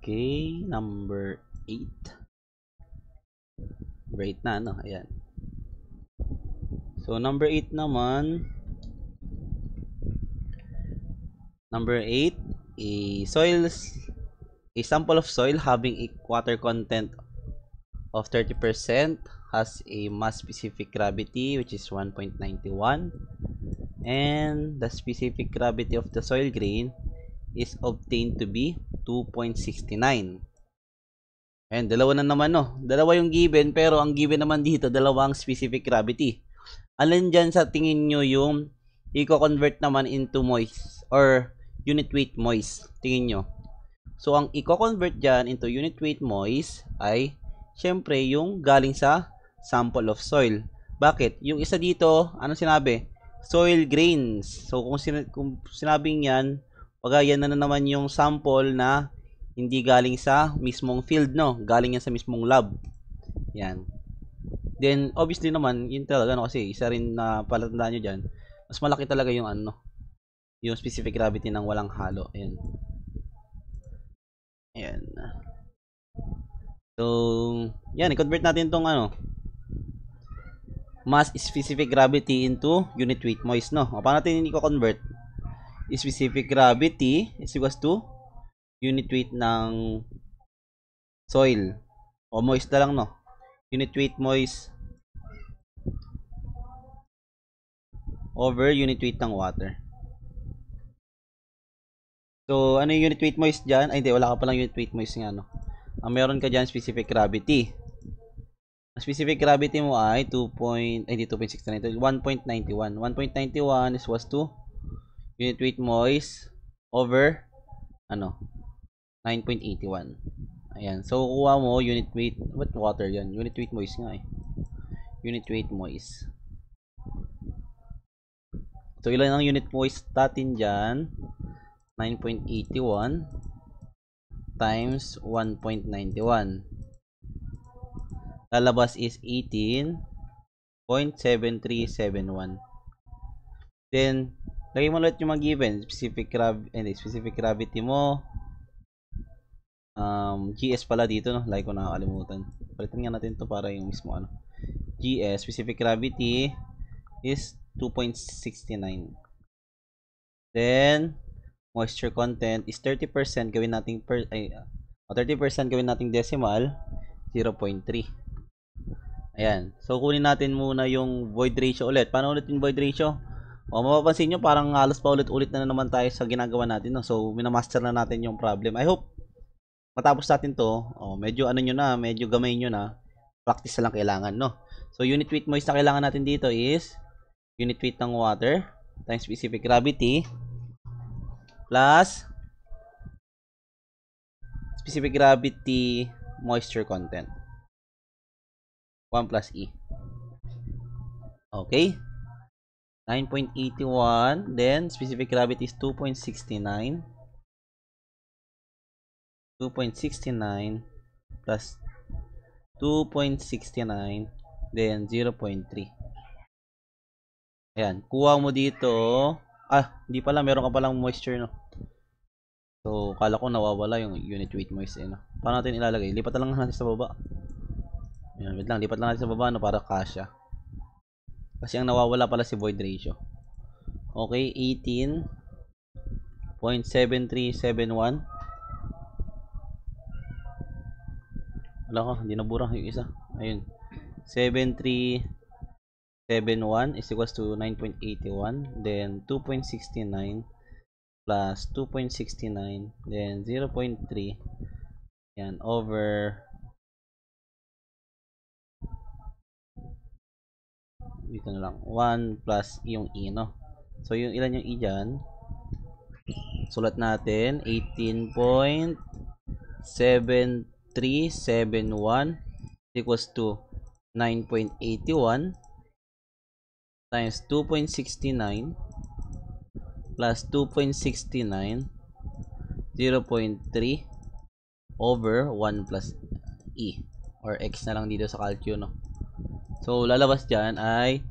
Okay, number 8. Number 8 na, no? Ayan. So, number 8 naman. Number 8, a sample of soil having a water content of 30% has a mass specific gravity which is 1.91, and the specific gravity of the soil grain is obtained to be 2.69. And dalawa na naman, no? Dalawa yung given, pero ang given naman dito, dalawang specific gravity. Alin dyan sa tingin nyo yung i-convert naman into moist or unit weight moist? Tingin nyo. So, ang i-convert dyan into unit weight moist ay syempre yung galing sa sample of soil. Bakit? Yung isa dito, ano sinabi? Soil grains. So, kung sinabing yan, pag yan na naman yung sample na hindi galing sa mismong field, no? Galing yan sa mismong lab. Yan. Then, obviously naman, yun talaga, no? Kasi isa rin na palatandaan nyo dyan, mas malaki talaga yung ano, yung specific gravity ng walang halo. Ayan. Ayan. So, yan, i-convert natin tong ano, mass specific gravity into unit weight moist, no? O, paano natin i-convert? Specific gravity is equals to unit weight ng soil. O, moist na lang, no? Unit weight moist over unit weight ng water. So, ano yung unit weight moist dyan? Ay, hindi. Wala ka palang unit weight moist nga, no? Ang meron ka dyan, specific gravity. Ang specific gravity mo ay 1.69. 1.91. 1.91 is was to unit weight moist over, ano, 9.81. Ayan. So, kuha mo unit weight, what water yan? Unit weight moist nga eh. Unit weight moist. So, ilan ang unit moist natin dyan? 9.81 times 1.91. Lalabas is 18.7371. Then, lagay mo ulit yung mga given. Specific gravity mo. GS pala dito, no? Like ko nakakalimutan. Palitan nga natin to para yung mismo ano. GS, specific gravity is 2.69. Then, moisture content is 30%. Gawin natin 30% gawin natin decimal, 0.3. Ayan. So, kunin natin muna yung void ratio ulit. Paano ulit yung void ratio? O, mapapansin nyo, parang halos pa ulit-ulit na naman tayo sa ginagawa natin, no? So, minamaster na natin yung problem. I hope matapos natin to, medyo ano nyo na, medyo gamay nyo na, practice na lang kailangan, no? So, unit weight moist na kailangan natin dito is unit weight ng water times specific gravity plus specific gravity moisture content. 1 plus E. Okay? 9.81, then specific gravity is 2.69. 2.69 plus 2.69, then 0.3. Ayan, kuha mo dito. Hindi pala, meron ka palang moisture, no? So, kala ko nawawala yung unit weight moist, no? Paano natin ilalagay? Lipat na lang natin sa baba. Ayan, wait lang, lipat lang natin sa baba, no? Para kasya. Kasi ang nawawala pala si void ratio. Okay, 18.7371. Wala ko, hindi nabura yung isa. Ayun. 7371 is equals to 9.81. Then 2.69 plus 2.69. Then 0.3. Yan. Over. Dito na lang. 1 plus yung E, no? So, yung ilan yung E dyan? Sulat natin. 18.7371 equals to 9.81 times 2.69 plus 2.69, 0.3 over 1 plus E or X na lang dito sa calcu, no? So, lalabas dyan ay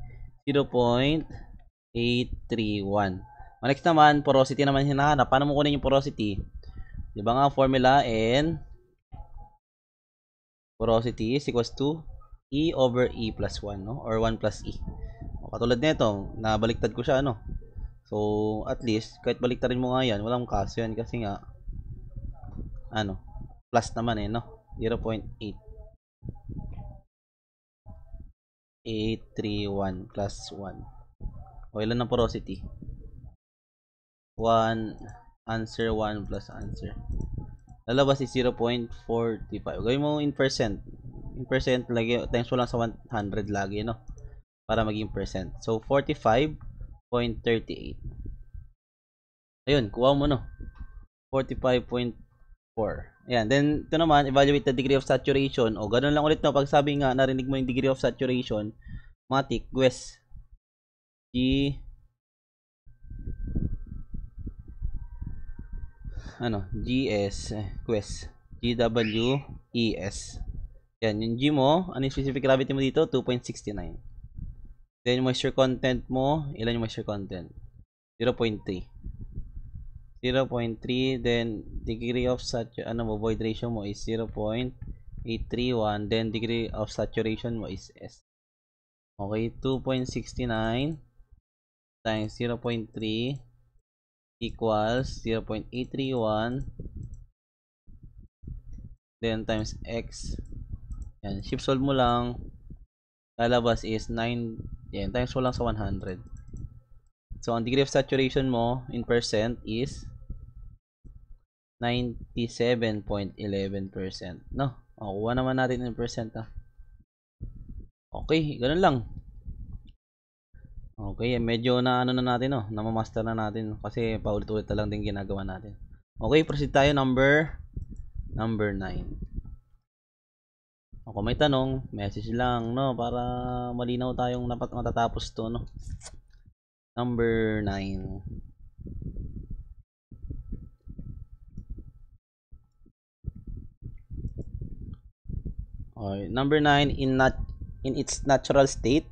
0.831. Next naman, porosity naman hinahanap. Paano mo kunin yung porosity? Diba nga, formula N porosity is equals to E over E plus 1, no? Or 1 plus E. O, katulad nito, nabaliktad ko siya, ano? So, at least, kahit baliktarin mo nga yan, walang kaso yan kasi nga, ano, plus naman no? 0.8. 831 plus 1. O, ilan ang porosity? 1, answer 1 plus answer. Lalabas is 0.45. Gawin mo in percent. In percent, lagi, times mo lang sa 100 lagi, no? Para maging percent. So, 45.38. Ayun, kuha mo, no? 45.4. Ayan. Then, ito naman, evaluate the degree of saturation. O, ganun lang ulit, no? Pag sabi nga, narinig mo yung degree of saturation, matik, GWES. GS, GWES. GWES. Yan, yung G mo, ano yung specific gravity mo dito? 2.69. Then, moisture content mo, ilan yung moisture content? 0.3. 0.3, then degree of void ratio mo is 0.831, then degree of saturation mo is S. Okay, 2.69 times 0.3 equals 0.831, then times X. Yan, shift solve mo lang, lalabas is 9, yan, times mo lang sa 100. So, ang degree of saturation mo in percent is 97.11%. No? O, kuha naman natin in percent. Okay, ganun lang. Okay, medyo na ano na natin, no? Na-master na natin kasi paulit-ulit na lang din ginagawa natin. Okay, proceed tayo number 9. Kung may tanong, message lang, no? Para malinaw tayong matatapos to, no? Number 9. Okay, number 9, in its natural state,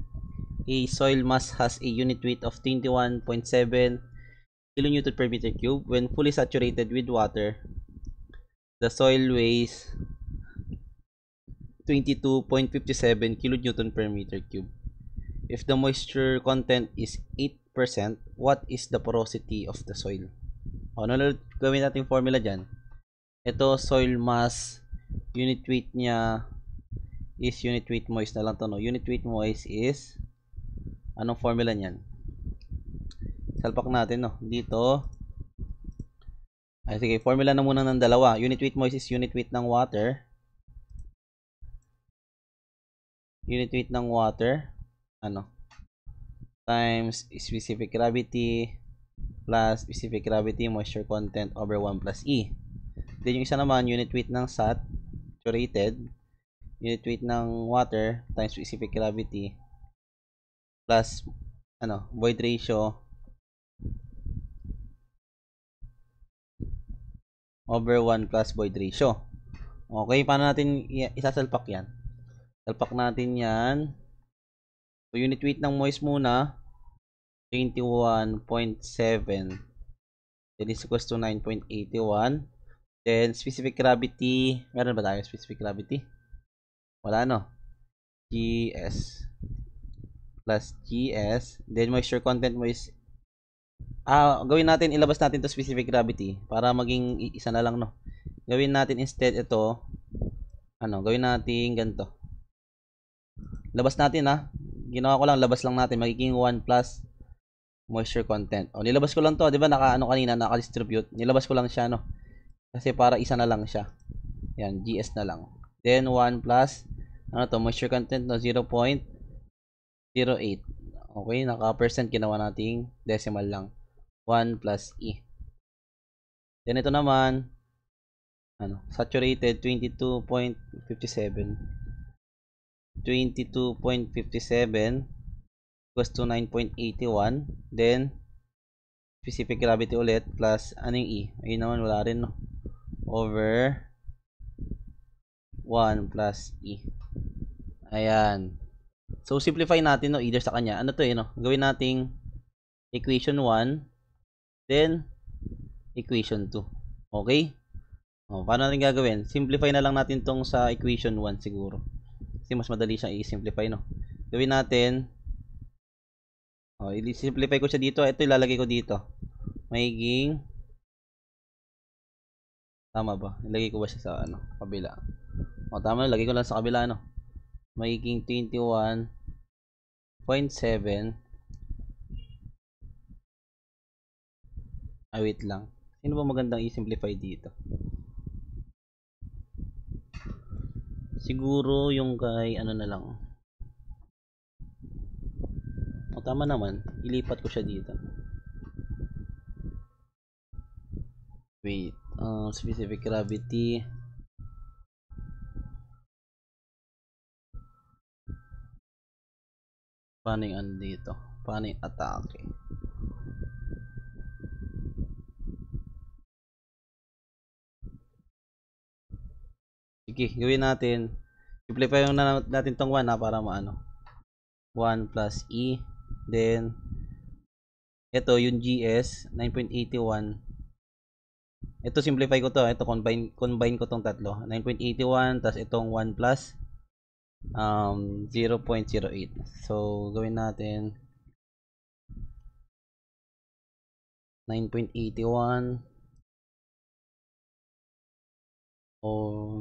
a soil mass has a unit weight of 21.7 kilonewton per meter cube. When fully saturated with water, the soil weighs 22.57 kilonewton per meter cube. If the moisture content is 8%, what is the porosity of the soil? O, ano gawin natin formula dyan? Ito, soil mass, unit weight niya is unit weight moist na lang to, no? Unit weight moist is, anong formula niyan? Salpak natin, no? Dito, ay sige, formula na muna ng dalawa. Unit weight moist is unit weight ng water. Unit weight ng water, times specific gravity plus specific gravity moisture content over 1 plus E. Then yung isa naman, unit weight ng saturated, unit weight ng water times specific gravity plus void ratio over 1 plus void ratio. Okay, paano natin isasalpak yan? Salpak natin yan. So, unit weight ng moist muna, 21.7. Then, is equals to 9.81. Then, specific gravity. Meron ba tayo specific gravity? Wala, no? GS plus GS. Then, moisture content mo is gawin natin, ilabas natin to specific gravity para maging isa na lang, no? Gawin natin instead ito, gawin natin ganito. Labas natin, ginawa ko lang, labas lang natin, magiging 1 plus moisture content. O, nilabas ko lang to, di ba, kanina, naka-distribute. Nilabas ko lang siya, no? Kasi para isa na lang siya. Yan, GS na lang. Then, 1 plus, moisture content, no, 0.08. Okay, naka-percent, ginawa nating decimal lang. 1 plus E. Then, ito naman, saturated, 22.57 equals to 9.81. Then, specific gravity ulit plus yung E? Ayun naman, wala rin, no? Over 1 plus E. Ayan. So, simplify natin, no? Either sa kanya. Ano to, no? Gawin nating equation 1, then equation 2. Okay? Paano natin gagawin? Simplify na lang natin tong sa equation 1 siguro. Kasi mas madali siyang i-simplify, no? Gawin natin, i-simplify ko siya dito. Ito ilalagay ko dito. Magiging, tama ba? Ilagay ko ba siya sa kabila? Tama, lagay ko lang sa kabila, no? Magiging 21.7. Wait lang. Sino ba magandang i-simplify dito? Siguro yung kay na lang. Tama naman. Ilipat ko siya dito. Wait. Specific gravity. Paano yung dito? Paano yung atake? Sige, gawin natin. Simplify na natin tong 1 para maano. 1 plus E. Then, ito yung GS, 9.81. Ito simplify ko to. Ito combine ko tong tatlo. 9.81 tas itong 1 plus 0.08. So, gawin natin 9.81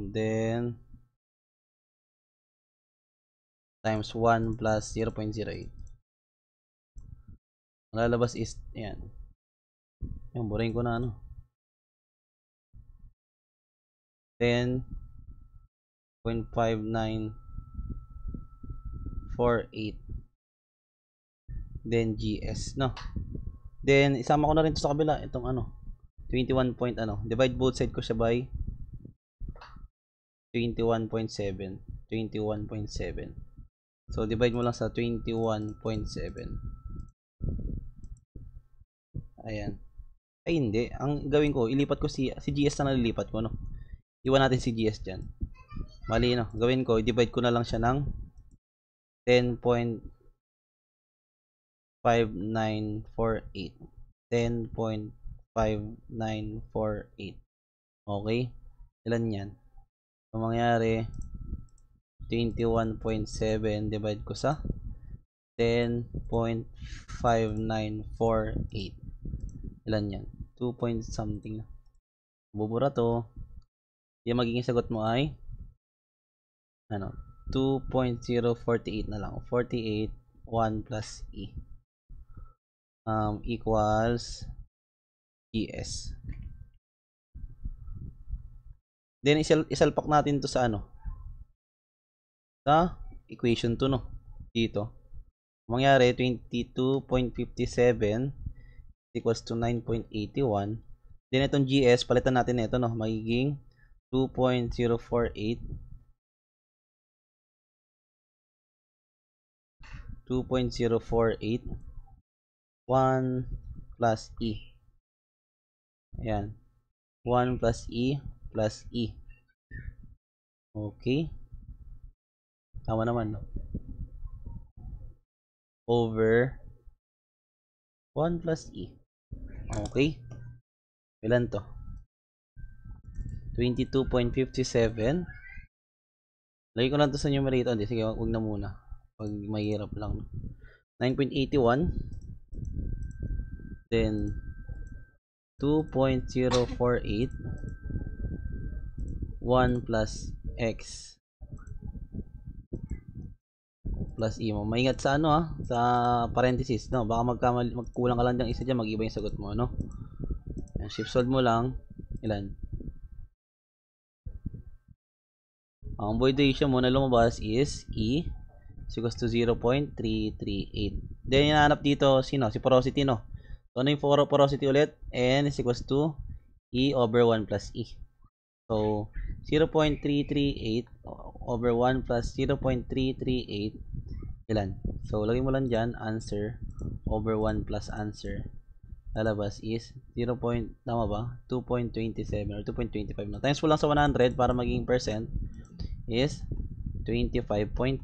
then times 1 plus 0.08. Lalabas is yan. Yung burahin ko na 10.5948 then GS, no? Then isama ko na rin to sa kabila itong 21 point divide both side ko siya by 21.7. So divide mo lang sa 21.7. Ayan. Ay hindi, ang gawin ko ilipat ko si GS na nalilipat ko, no? Iwan natin si GS diyan. Mali, no? Gawin ko i-divide ko na lang siya ng 10.5948. 10.5948. Okay? Ilan yan? So, mangyari 21.7 divide ko sa 10.5948. Ilan yan? 2 point something na. Bubura to. Yung magiging sagot mo ay 2.048 na lang. 48 1 plus E equals GS. Then isalpak natin to sa sa equation 2, no? Dito. Mangyari 22.57 equals to 9.81. Then itong GS palitan natin ito, no? Magiging 2.048 1 plus E. Ayan. 1 plus E plus E. Okay. Tama naman, no? Over 1 plus E. Okay. Ilan to? 22.57. Lagay ko lang to sa numerator. Hindi, sige, wag na muna. Pag mahirap lang. 9.81. Then 2.048 1 plus X plus E mo. Maingat sa sa parenthesis, no? Baka magkulang ka lang dyan isa dyan, mag-iba yung sagot mo, no? Shift solve mo lang. Ilan? Ang void ratio mo na lumabas is E is equals to 0.338. Then hinahanap dito sino? Si porosity, no? So ano yung porosity ulit? N is equals to E over 1 plus E. So 0.338 over 1 plus 0.338 ilan? So lagay mo lang dyan answer over 1 plus answer. Lalabas is 0. Tama ba? 2.27 or 2.25 na. Times mo lang sa 100 para maging percent is 25.27%.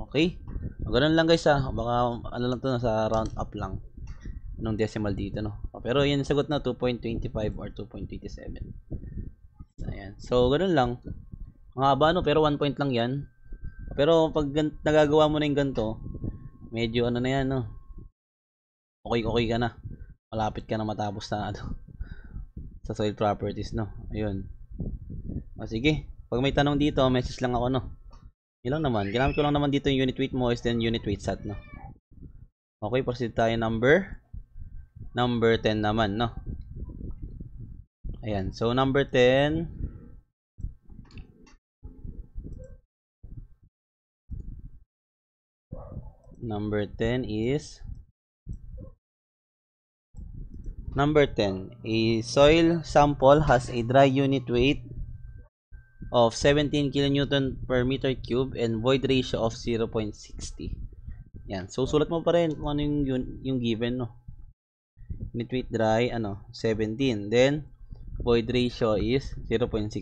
Okay? Ganun lang guys Baka lang to sa round up lang. Nung decimal dito, no? Pero yun sagot na 2.25 or 2.27. Ayan. So, ganun lang. Ang haba no, pero 1 point lang yan. Pero pag nagagawa mo na yung ganito, medyo ano na yan, no? Okay ka na. Malapit ka na matapos na ano, sa soil properties, no? Ayun. O sige, pag may tanong dito, message lang ako, no? Yun lang naman. Ginamit ko lang naman dito yung unit weight mo is then unit weight sat, no? Okay, proceed tayo number 10 naman, no? Ayan. So, number 10. Number 10 is number 10. A soil sample has a dry unit weight of 17 kN per meter cube and void ratio of 0.60. Yan. So, sulat mo pa rin kung ano yung given, no? Unit weight dry, 17. Then, void ratio is 0.60.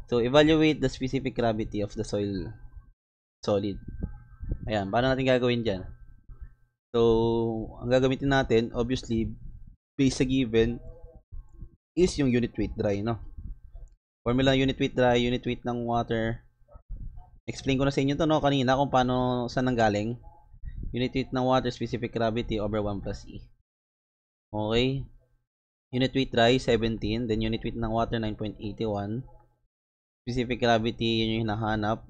So, evaluate the specific gravity of the soil solid. Ayan. Paano natin gagawin dyan? So, ang gagamitin natin, obviously, based sa given, is yung unit weight dry, no? Formula unit weight dry, unit weight ng water. Explain ko na sa inyo to, no, kanina kung paano, saan nanggaling. Unit weight ng water, specific gravity over 1 plus E. Okay. Unit weight dry, 17. Then unit weight ng water, 9.81. Specific gravity, yun yung hinahanap.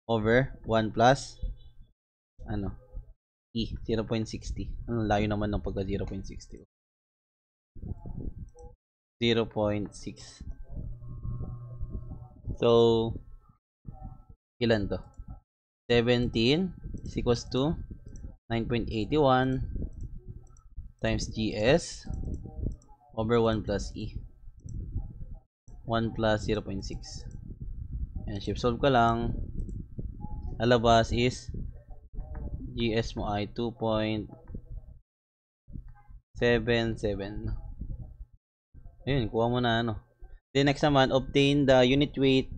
Over 1 plus, E, 0.60. Ang layo naman ng pagka 0.60. 0.6. So, ilan to? 17 is equals to 9.81 times GS over 1 plus E. 1 plus 0.6. Ayan, shift solve ka lang. Alabas is GS mo ay 2.77. Ayun, kuha mo na Then next naman, obtain the unit weight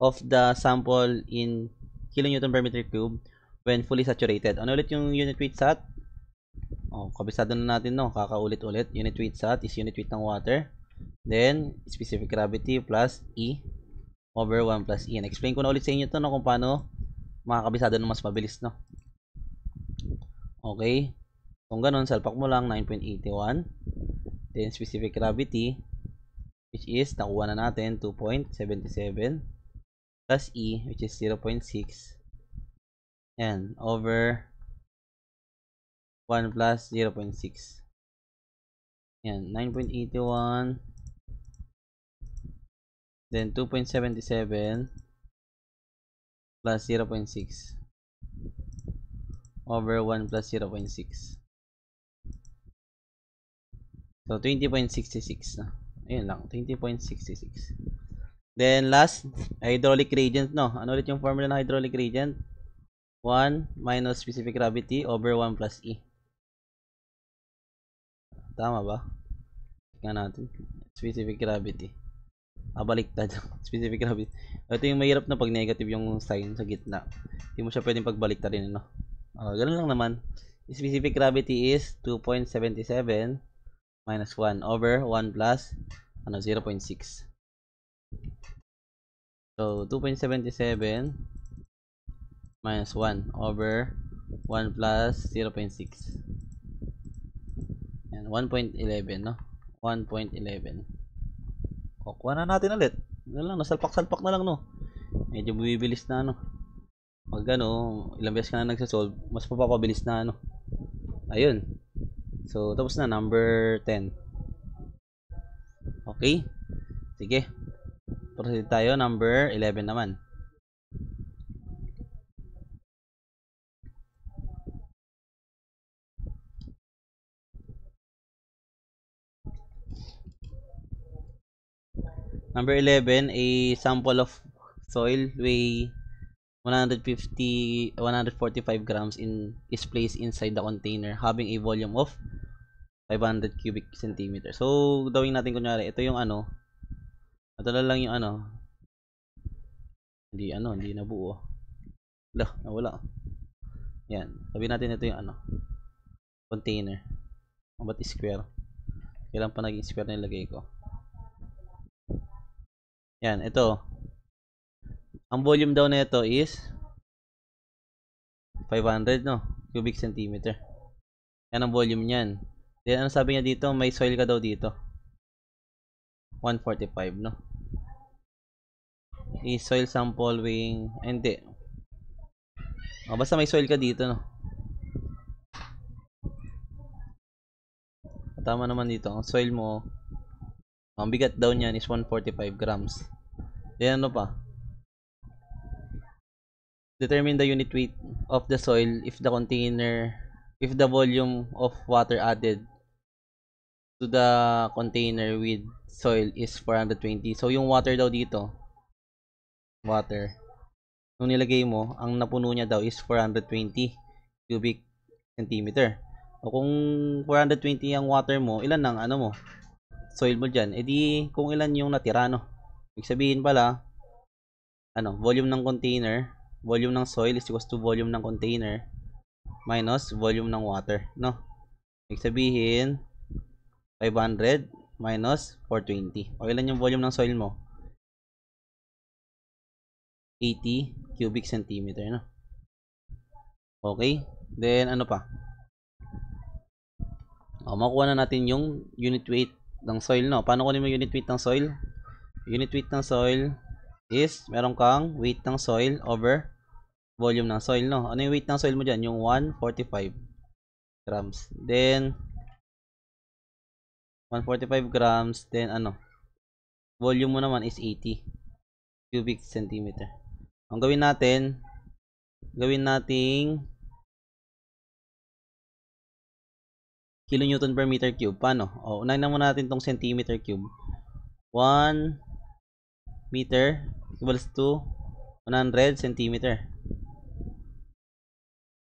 of the sample in kilonewton per meter cube when fully saturated. Ano ulit yung unit weight sat? Kabisado na natin, no? Kakaulit-ulit. Unit weight sat is unit weight ng water. Then, specific gravity plus E over 1 plus E. Explain ko na ulit sa inyo to, no? Kung paano makakabisado ng mas mabilis, no? Okay. Kung ganun, salpak mo lang 9.81. Then, specific gravity, which is, nakuha na natin, 2.77. Plus E, which is 0.6. And over 1 plus 0.6. Yan, 9.81. Then, 2.77 plus 0.6. Over 1 plus 0.6. So, 20.66 na. Ayun lang, 20.66. Then, last, hydraulic gradient, no? Ano ulit yung formula ng hydraulic gradient? 1 minus specific gravity over 1 plus E. Tama ba? Tingnan natin. Specific gravity. Baliktad. Specific gravity. Ito yung mahirap na pag negative yung sign sa gitna. Hindi mo siya pwedeng pagbaliktad rin, no? Ganun lang naman. Specific gravity is 2.77 minus 1 over 1 plus 0.6. So, 2.77 minus 1 over 1 plus 0.6. Yan, 1.11, no? 1.11. Kuha na natin ulit. Ano lang, nasalpak-salpak na lang, no? Medyo bumibilis na, Pag ilang beses ka na nagsasolve, mas mapapabilis na, Ayun. So, tapos na, number 10. Okay? Sige. Proceed tayo, number 11 naman. Number 11, a sample of soil weigh 145 grams is placed inside the container having a volume of 500 cubic centimeter. So, gawin natin kunyari, ito yung ito lang yung hindi nabuo. Nawala. Yan. Sabihin natin ito yung container. Ba't square? Kailan pa naging square na ilagay ko? Yan, ito. Ang volume daw na ito is 500, no? Cubic centimeter. Yan ang volume niyan. Then, ano sabi niya dito? May soil ka daw dito. 145, no? I-soil sample weighing, hindi. Basta may soil ka dito, no? Tama naman dito. Ang soil mo, ang bigat daw niyan is 145 grams. Then, ano pa? Determine the unit weight of the soil if the volume of water added to the container with soil is 420. So, yung water daw dito, nung nilagay mo, ang napuno niya daw is 420 cubic centimeter. O kung 420 ang water mo, ilan ang ano mo? Soil mo dyan. E di, kung ilan yung natira, no? Ibig sabihin pala, volume ng container, volume ng soil is equals to volume ng container minus volume ng water, no? Ibig sabihin, 500 minus 420. O ilan yung volume ng soil mo? 80 cubic centimeter, no? Okay? Then, ano pa? Makuha na natin yung unit weight ng soil, no? Paano kunin mo unit weight ng soil? Unit weight ng soil is, meron kang weight ng soil over volume ng soil, no? Ano yung weight ng soil mo dyan? Yung 145 grams. Then, 145 grams, then volume mo naman is 80 cubic centimeter. Ang gawin natin kilonewton per meter cube. Paano? Unahin na muna natin tong centimeter cube. 1 meter equals to 100 centimeter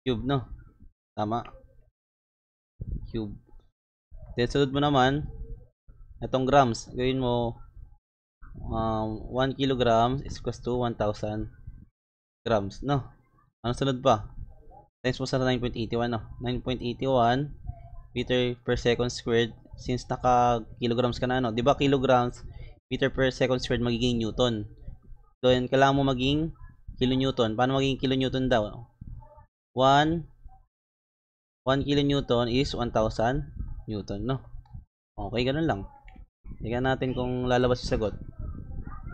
cube, no? Tama. Cube. Then, sunod mo naman, itong grams. Gawin mo, 1 kilogram is equals to 1,000 grams, no? Ano sunod pa? Times mo sa 9.81, no? 9.81 meter per second squared. Since naka kilograms ka na, no? Diba kilograms, meter per second squared magiging newton. So, yan, kailangan mo maging kilonewton. Paano magiging kilonewton daw? 1 kilonewton is 1,000 newton, no? Okay, ganun lang. Tingnan natin kung lalabas yung sagot.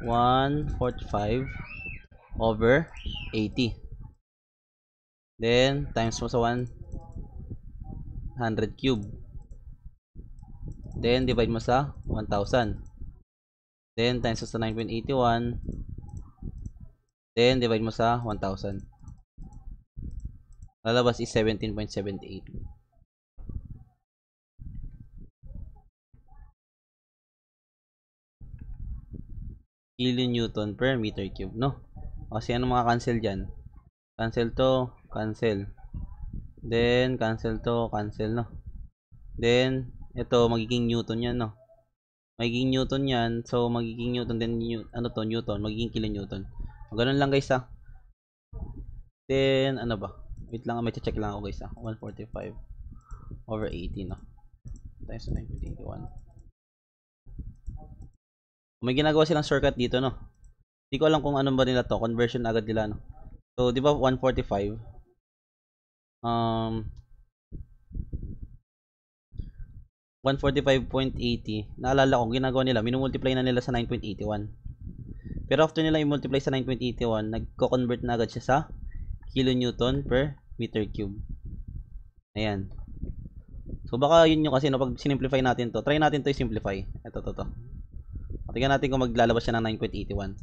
145 over 80. Then, times mo sa 100 cube. Then, divide mo sa 1,000. Then, times mo sa 9.81. Then, divide mo sa 1,000. Lalabas is 17.78. Kilonewton per meter cube, no? Kasi ano mga cancel dyan? Cancel to, cancel. Then, cancel to, cancel, no? Then, ito, magiging newton yan, no? Magiging newton yan. So, magiging newton, then, newton, magiging kilonewton. Ganun lang, guys, ha? Then, ano ba? Wait lang, may check lang ako, guys, ha? 145 over 80, no? Times 9.81. May ginagawa silang shortcut dito, no? Hindi ko alam kung ano ba nila to. Conversion agad nila, no? So, di ba 145? 145.80. Naalala ko, ginagawa nila, minumultiply na nila sa 9.81. Pero after nila i-multiply sa 9.81, nagko-convert na agad siya sa kilonewton per meter cube. Ayan. So, baka yun yung kasi, no, pag sinimplify natin to, try natin to i-simplify. Ito, to. Tingnan natin kung maglalabas siya ng 9.81.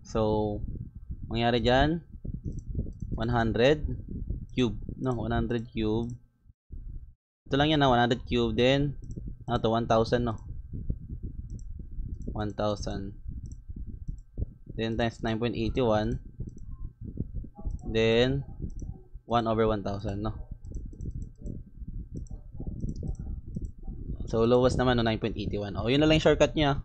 So, mangyari dyan, 100 cube. No, 100 cube. Ito lang yan na, 100 cube. Then, 1,000, no? 1,000. Then, times 9.81. Then, 1 over 1,000, no? So, lowest naman, no, 9.81. Yun na lang yung shortcut niya.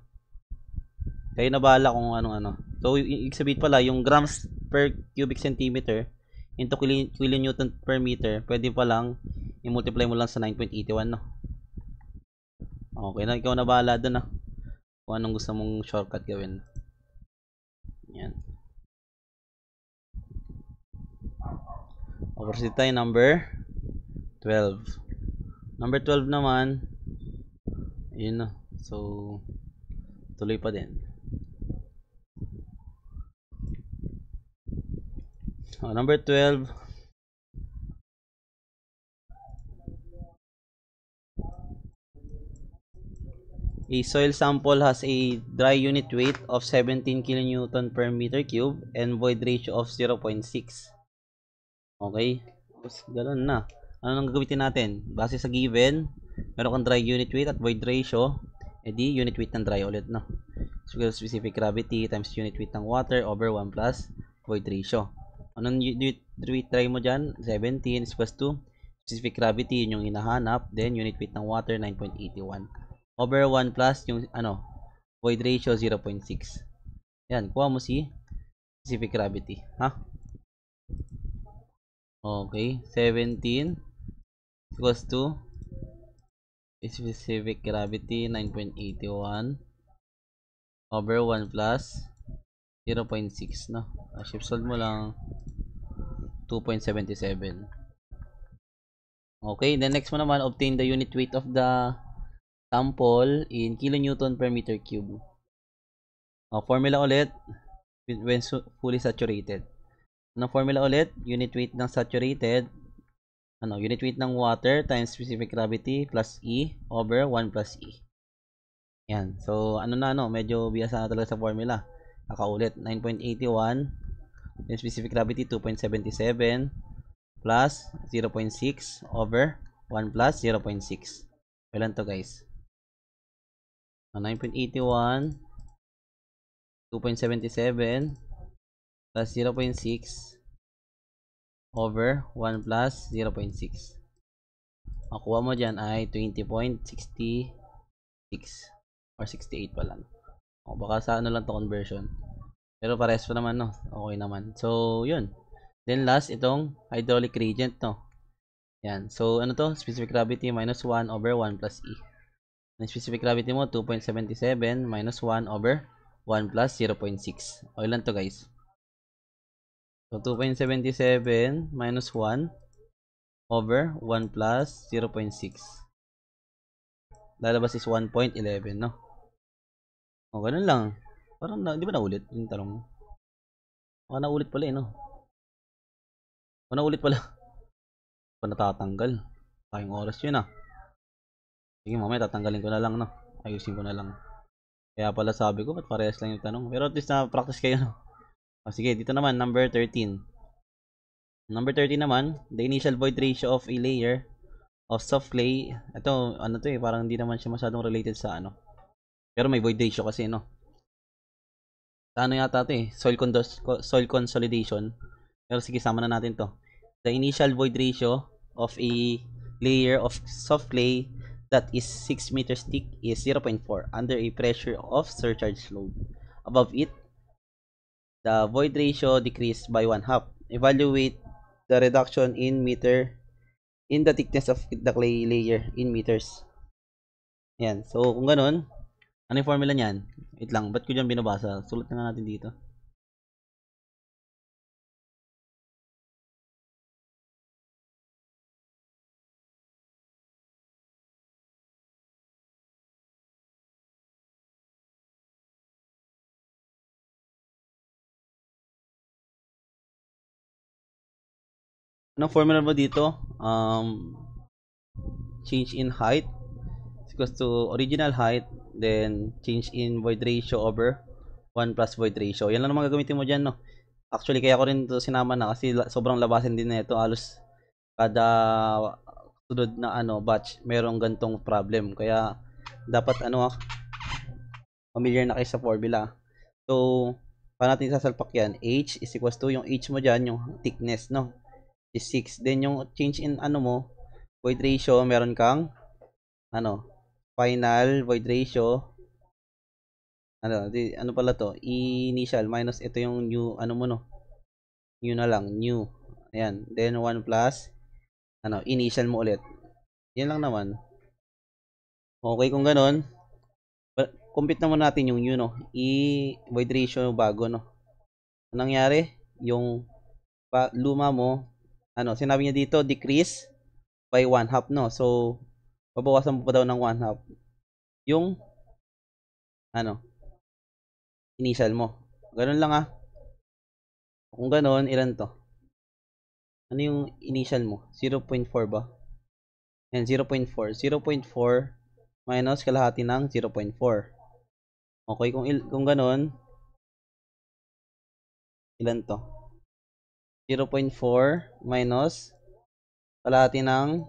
Kayo na bahala kung anong. So, ibig sabihin pala, yung grams per cubic centimeter into kilonewton per meter, pwede pa lang i-multiply mo lang sa 9.81, no? Okay na, ikaw na bahala dun, ah. Kung anong gusto mong shortcut gawin. Yan. Proceed tayo number 12. Number 12 naman, yun na. So, tuloy pa din. Number 12, a soil sample has a dry unit weight of 17 kN per meter cube and void ratio of 0.6. Okay? Tapos, ganoon na. Ano nang gagawin natin? Base sa given, meron kang dry unit weight at void ratio, edi unit weight ng dry ulit, no? So, specific gravity times unit weight ng water over 1 plus void ratio. Anong unit weight dry mo dyan? 17 is equals to specific gravity, yun yung hinahanap. Then, unit weight ng water, 9.81. Over 1 plus yung, void ratio, 0.6. Yan, kuha mo si specific gravity. Ha? Okay, 17 equals to specific gravity 9.81 over 1 plus 0.6, no? Shift solve mo lang 2.77. Okay, then next mo naman, obtain the unit weight of the sample in kilonewton per meter cube. Formula ulit when fully saturated. Ano formula ulit? Unit weight ng saturated, unit weight ng water times specific gravity plus E over 1 plus E. Yan. So, medyo biyasa na talaga sa formula. Nakaulit, 9.81, then specific gravity 2.77 plus 0.6 over 1 plus 0.6. Kailan to, guys? 9.81, 2.77 plus 0.6 over 1 plus 0.6. Makuha mo dyan ay 20.66 or 68 pa lang. Baka sa lang to conversion. Pero pares pa naman, no? Okay naman. So, yun. Then last, itong hydraulic reagent, no? Yan. So, to? Specific gravity minus 1 over 1 plus E. Ang specific gravity mo, 2.77 minus 1 over 1 plus 0.6. O, ilan to, guys? So, 2.77 minus 1 over 1 plus 0.6. Lalabas is 1.11, no? O, ganun lang. Parang, di ba naulit yung tanong? Baka naulit pala, no? Baka naulit pala. Pa natatanggal. Kayong oras yun, ah. Sige, mamaya tatanggalin ko na lang, no? Ayusin ko na lang. Kaya pala sabi ko, ba't parehas lang yung tanong? Pero at least na-practice kayo, no? Sige, dito naman, number 13. Number 13 naman, the initial void ratio of a layer of soft clay. Ito, parang hindi naman siya masyadong related sa Pero may void ratio kasi, no? Sa yata ito soil consolidation. Pero sige, sama na natin to. The initial void ratio of a layer of soft clay that is 6 meters thick is 0.4 under a pressure of surcharge load. Above it, the void ratio decreased by 1/2. Evaluate the reduction in the thickness of the clay layer in meters. Yan. So, kung ganun, ano yung formula niyan? Wait lang, ba't ko dyan binabasa? Sulat na nga natin dito. Anong formula mo dito? Change in height is equals to original height, then change in void ratio over 1 plus void ratio. Yan lang naman gagamitin mo dyan, no? Actually, kaya ko rin ito sinama na kasi sobrang labasin din na ito. Halos kada sunod na batch, merong gantong problem. Kaya, dapat familiar na kayo sa formula. So, paano natin sasalpak yan? H is equals to, yung H mo dyan, yung thickness, no? Is 6. Then, yung change in void ratio, meron kang final void ratio, pala to? Initial minus ito yung new, mo, no? New na lang, new. Ayan. Then, 1 plus, initial mo ulit. Yan lang naman. Okay, kung ganun, compute na muna natin yung yun, no? I-void ratio bago, no? Anong nangyari? Yung luma mo, ano, sinabi niya dito, decrease by 1/2, no? So, babawasan mo pa daw ng 1/2 yung, ano, initial mo. Ganun lang ah. Kung ganun, ilan to? Ano yung initial mo? 0.4 ba? Yan, 0.4. 0.4 minus kalahati ng 0.4. Okay, kung ganun, ilan to? 0.4 minus kalahati ng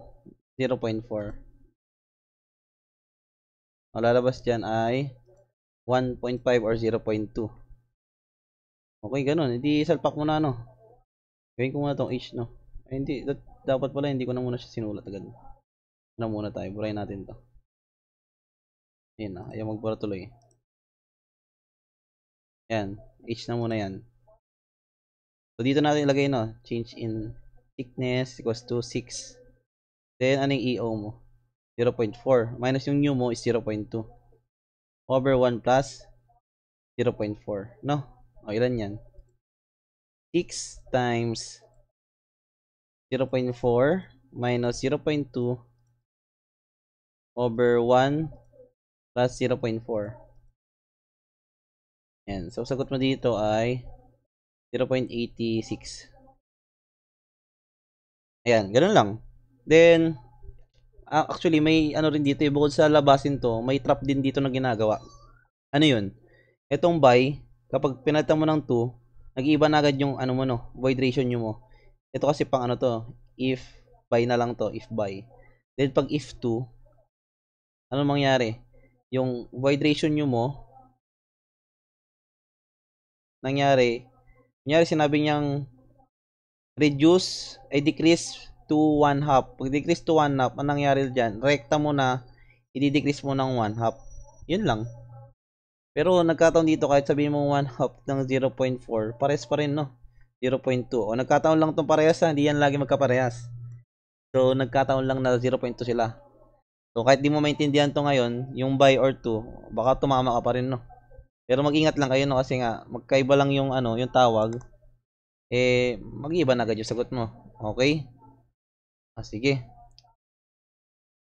0.4. Ang lalabas dyan ay 1.5 or 0.2. Okay, ganun. Hindi salpak mo na, no? Gawin ko muna tong h, no? Ay, hindi. Dapat pala, hindi ko na muna siya sinulat agad. Ano muna tayo? Burahin natin to. Ayan na. Ayaw magbura tuloy. Ayan. H na muna yan. So, dito natin ilagay, no? Change in thickness equals to 6. Then, anong EO mo? 0.4. Minus yung new mo is 0.2. Over 1 plus 0.4. No? O, ilan yan? 6 times 0.4 minus 0.2 over 1 plus 0.4. Yan. So, sagot mo dito ay 0.86. Ayan. Ganun lang. Then, actually, may ano rin dito. Bukod sa labasin to, may trap din dito na ginagawa. Ano yun? Itong by, kapag pinalitan mo ng 2, nag-iiba na agad yung ano mo, no? Void ratio nyo mo. Ito kasi pang ano to, if by na lang to, if by. Then pag if 2, ano mangyari? Yung void ratio nyo mo, nangyari sinabi niyang reduce, ay decrease to 1/2. Pag decrease to 1/2, anong nangyari dyan? Rekta mo na, i-decrease mo ng 1/2. Yun lang. Pero nagkataon dito kahit sabihin mo 1/2 ng 0.4, pares pa rin, no? 0.2. O nagkataon lang itong parehas, ha? Hindi yan lagi magkaparehas. So, nagkataon lang na 0.2 sila. So, kahit di mo maintindihan to ngayon, yung by or 2, baka tumama ka pa rin, no? Pero mag-ingat lang kayo, no? Kasi nga, magkaiba lang yung, ano, yung tawag. Eh, mag-iba na agad yung sagot mo. Okay? Sige.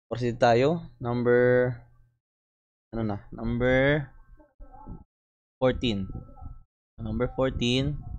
Proceed tayo. Number 14. Number 14.